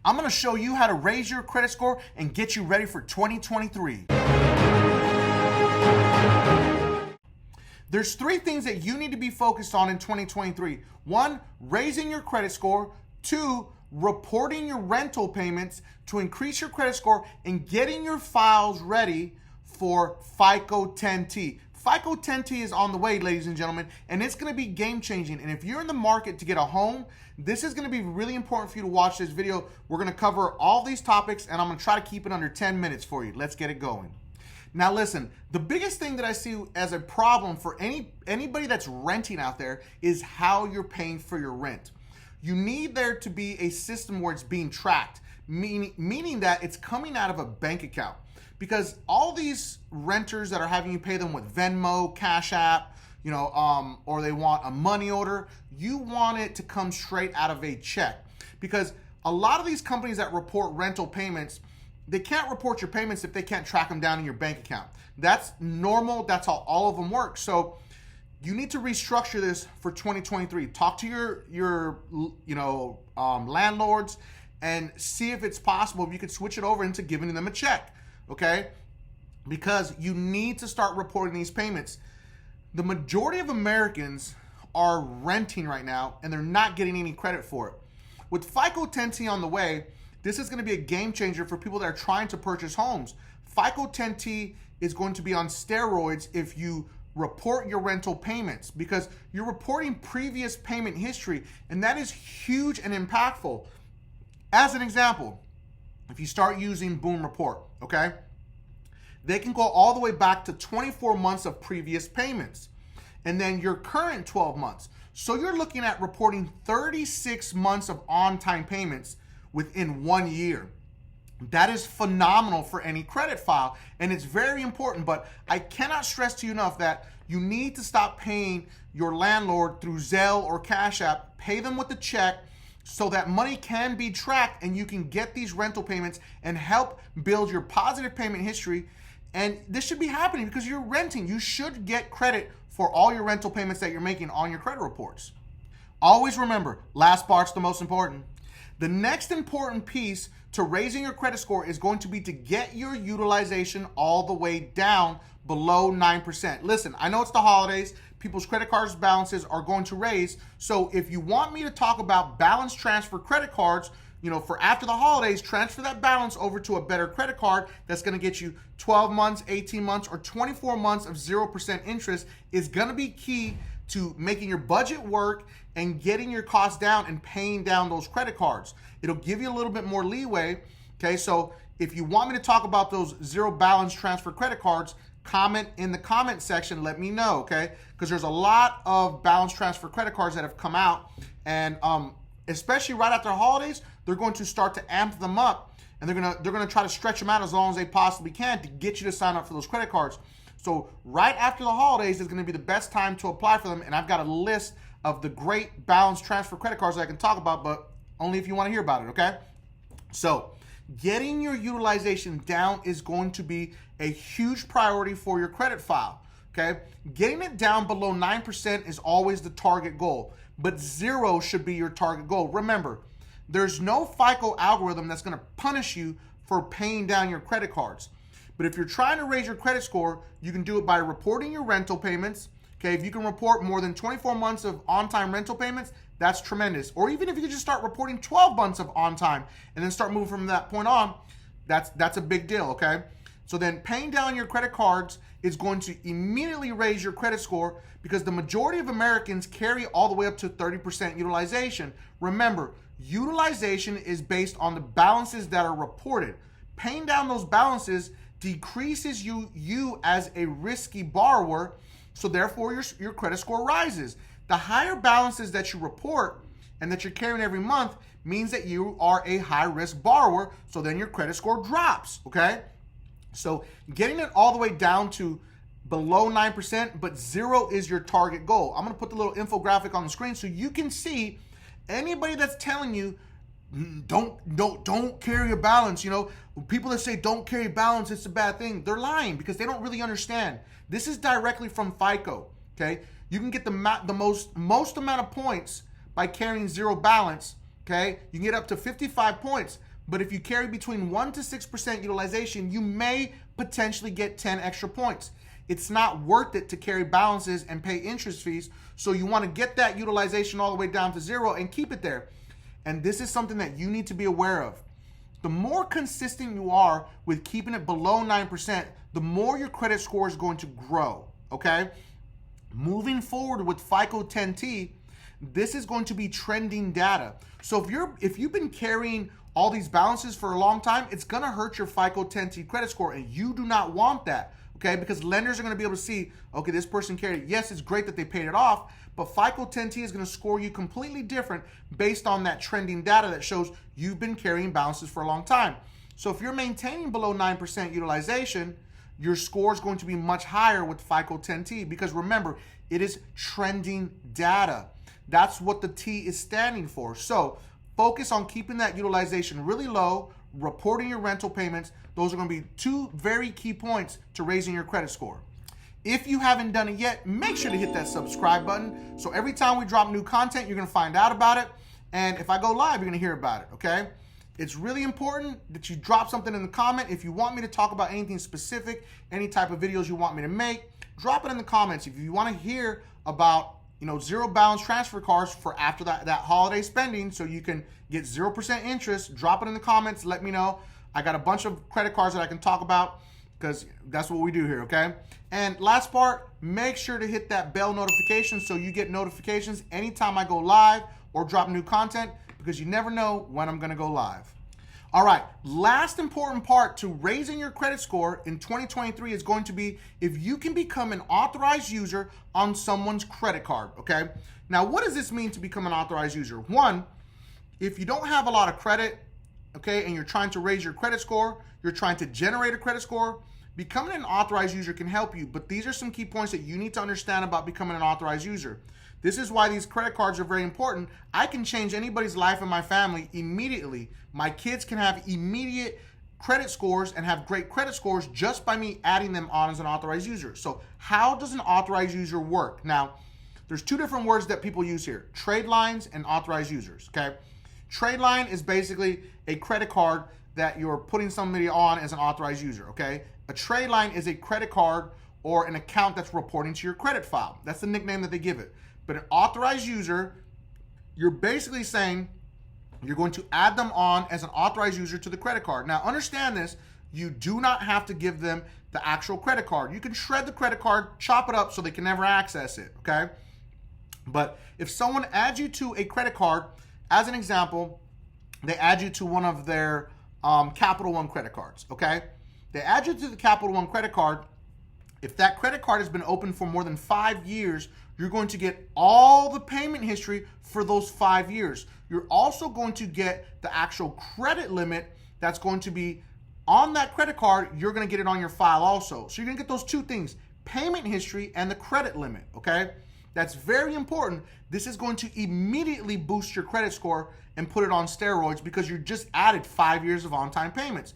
I'm gonna show you how to raise your credit score and get you ready for 2023. There's 3 things that you need to be focused on in 2023. 1, raising your credit score. 2, reporting your rental payments to increase your credit score and getting your files ready for FICO 10T. FICO 10T is on the way, ladies and gentlemen, and it's gonna be game changing. And if you're in the market to get a home, this is gonna be really important for you to watch this video. We're gonna cover all these topics and I'm gonna try to keep it under 10 minutes for you. Let's get it going. Now listen, the biggest thing that I see as a problem for anybody that's renting out there is how you're paying for your rent. You need there to be a system where it's being tracked, meaning that it's coming out of a bank account. Because all these renters that are having you pay them with Venmo, Cash App, or they want a money order, you want it to come straight out of a check. Because a lot of these companies that report rental payments, they can't report your payments if they can't track them down in your bank account. That's normal. That's how all of them work. So you need to restructure this for 2023. Talk to your landlords and see if it's possible if you could switch it over into giving them a check, okay? Because you need to start reporting these payments. The majority of Americans are renting right now and they're not getting any credit for it. With FICO 10T on the way, this is going to be a game changer for people that are trying to purchase homes. FICO 10T is going to be on steroids if you report your rental payments, because you're reporting previous payment history, and that is huge and impactful. As an example, if you start using Boom Report, okay, they can go all the way back to 24 months of previous payments and then your current 12 months. So you're looking at reporting 36 months of on-time payments within 1 year. That is phenomenal for any credit file, and it's very important, but I cannot stress to you enough that you need to stop paying your landlord through Zelle or Cash App. Pay them with a check so that money can be tracked and you can get these rental payments and help build your positive payment history. And this should be happening because you're renting. You should get credit for all your rental payments that you're making on your credit reports. Always remember, last part's the most important. The next important piece to raising your credit score is going to be to get your utilization all the way down below 9%. Listen, I know it's the holidays. People's credit cards balances are going to raise. So if you want me to talk about balance transfer credit cards, for after the holidays, transfer that balance over to a better credit card that's going to get you 12 months, 18 months, or 24 months of 0% interest is going to be key to making your budget work and getting your costs down and paying down those credit cards. It'll give you a little bit more leeway, okay? So if you want me to talk about those zero balance transfer credit cards, comment in the comment section, let me know, okay? Because there's a lot of balance transfer credit cards that have come out, and especially right after the holidays, they're going to start to amp them up, and they're gonna try to stretch them out as long as they possibly can to get you to sign up for those credit cards. So right after the holidays is going to be the best time to apply for them, and I've got a list of the great balance transfer credit cards that I can talk about, but only if you want to hear about it, okay? So getting your utilization down is going to be a huge priority for your credit file, okay? Getting it down below 9% is always the target goal, but 0 should be your target goal. Remember, there's no FICO algorithm that's going to punish you for paying down your credit cards. But if you're trying to raise your credit score, you can do it by reporting your rental payments. Okay, if you can report more than 24 months of on-time rental payments, that's tremendous. Or even if you could just start reporting 12 months of on-time and then start moving from that point on, that's a big deal, okay? So then paying down your credit cards is going to immediately raise your credit score because the majority of Americans carry all the way up to 30% utilization. Remember, utilization is based on the balances that are reported. Paying down those balances decreases you as a risky borrower, so therefore your credit score rises. The higher balances that you report and that you're carrying every month means that you are a high-risk borrower, so then your credit score drops, okay? So getting it all the way down to below 9%, but 0 is your target goal. I'm gonna put the little infographic on the screen so you can see anybody that's telling you don't carry a balance. People that say don't carry balance, it's a bad thing. They're lying because they don't really understand. This is directly from FICO, okay? You can get the most amount of points by carrying 0 balance, okay? You can get up to 55 points. But if you carry between 1 to 6% utilization, you may potentially get 10 extra points. It's not worth it to carry balances and pay interest fees. So you want to get that utilization all the way down to 0 and keep it there. And this is something that you need to be aware of. The more consistent you are with keeping it below 9%, the more your credit score is going to grow, okay? Moving forward with FICO 10T, this is going to be trending data. So if you've been carrying all these balances for a long time, it's going to hurt your FICO 10T credit score, and you do not want that, okay? Because lenders are going to be able to see, okay, this person carried, yes, it's great that they paid it off, but FICO 10T is going to score you completely different based on that trending data that shows you've been carrying balances for a long time. So if you're maintaining below 9% utilization, your score is going to be much higher with FICO 10T, because remember, it is trending data. That's what the T is standing for. So focus on keeping that utilization really low, reporting your rental payments. Those are going to be two very key points to raising your credit score. If you haven't done it yet, make sure to hit that subscribe button. So every time we drop new content, you're going to find out about it. And if I go live, you're going to hear about it, okay? It's really important that you drop something in the comment. If you want me to talk about anything specific, any type of videos you want me to make, drop it in the comments. If you want to hear about, zero balance transfer cards for after that holiday spending so you can get 0% interest, drop it in the comments. Let me know. I got a bunch of credit cards that I can talk about, because that's what we do here, okay? And last part, make sure to hit that bell notification so you get notifications anytime I go live or drop new content, because you never know when I'm gonna go live. All right, last important part to raising your credit score in 2023 is going to be if you can become an authorized user on someone's credit card, okay? Now, what does this mean to become an authorized user? One, if you don't have a lot of credit, okay, and you're trying to raise your credit score, you're trying to generate a credit score, becoming an authorized user can help you, but these are some key points that you need to understand about becoming an authorized user. This is why these credit cards are very important. I can change anybody's life in my family immediately. My kids can have immediate credit scores and have great credit scores just by me adding them on as an authorized user. So how does an authorized user work? Now, there's two different words that people use here: trade lines and authorized users, okay? Trade line is basically a credit card that you're putting somebody on as an authorized user, okay? A trade line is a credit card or an account that's reporting to your credit file. That's the nickname that they give it. But an authorized user, you're basically saying you're going to add them on as an authorized user to the credit card. Now, understand this, you do not have to give them the actual credit card. You can shred the credit card, chop it up so they can never access it, okay? But if someone adds you to a credit card, as an example, they add you to one of their Capital One credit cards, okay? They add you to the Capital One credit card. If that credit card has been open for more than 5 years, you're going to get all the payment history for those 5 years. You're also going to get the actual credit limit that's going to be on that credit card. You're going to get it on your file also. So you're going to get those two things: payment history and the credit limit, okay? That's very important. This is going to immediately boost your credit score and put it on steroids, because you just added 5 years of on-time payments.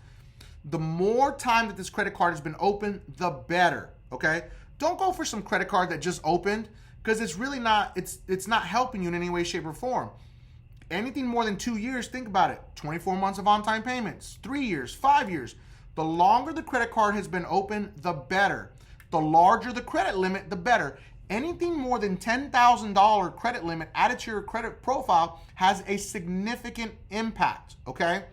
The more time that this credit card has been open, the better, okay? Don't go for some credit card that just opened, because it's really not, it's not helping you in any way, shape, or form. Anything more than 2 years, think about it. 24 months of on-time payments, 3 years, 5 years. The longer the credit card has been open, the better. The larger the credit limit, the better. Anything more than $10,000 credit limit added to your credit profile has a significant impact, okay?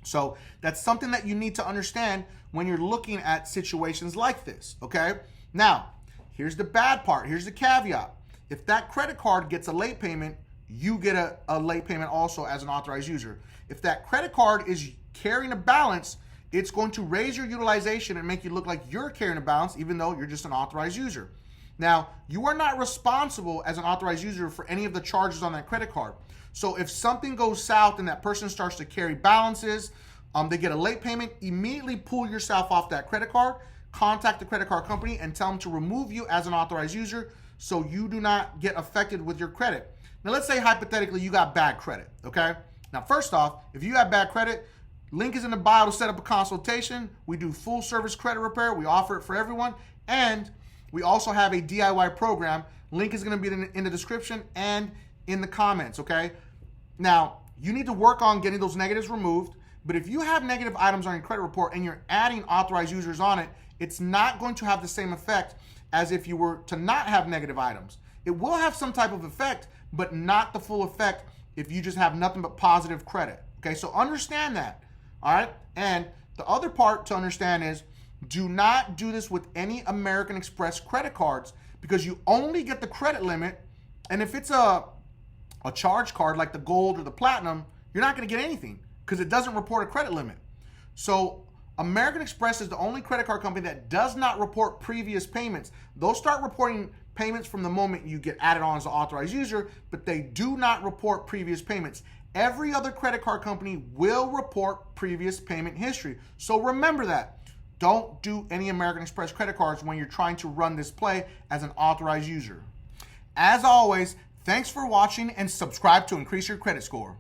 So that's something that you need to understand when you're looking at situations like this, okay? Now, here's the bad part. Here's the caveat. If that credit card gets a late payment, you get a late payment also as an authorized user. If that credit card is carrying a balance, it's going to raise your utilization and make you look like you're carrying a balance, even though you're just an authorized user. Now, you are not responsible as an authorized user for any of the charges on that credit card. So if something goes south and that person starts to carry balances, they get a late payment, immediately pull yourself off that credit card, contact the credit card company and tell them to remove you as an authorized user so you do not get affected with your credit. Now, let's say hypothetically you got bad credit, okay? Now, first off, if you have bad credit, link is in the bio to set up a consultation. We do full service credit repair. We offer it for everyone. And we also have a DIY program. Link is going to be in the description and in the comments, okay? Now, you need to work on getting those negatives removed, But if you have negative items on your credit report and you're adding authorized users on it, it's not going to have the same effect as if you were to not have negative items. It will have some type of effect, but not the full effect if you just have nothing but positive credit. Okay, so understand that. All right, and the other part to understand is do not do this with any American Express credit cards, because you only get the credit limit, and if it's a charge card like the gold or the platinum, you're not going to get anything because it doesn't report a credit limit. So American Express is the only credit card company that does not report previous payments. They'll start reporting payments from the moment you get added on as an authorized user, but they do not report previous payments. Every other credit card company will report previous payment history. So remember that. Don't do any American Express credit cards when you're trying to run this play as an authorized user. As always, thanks for watching and subscribe to increase your credit score.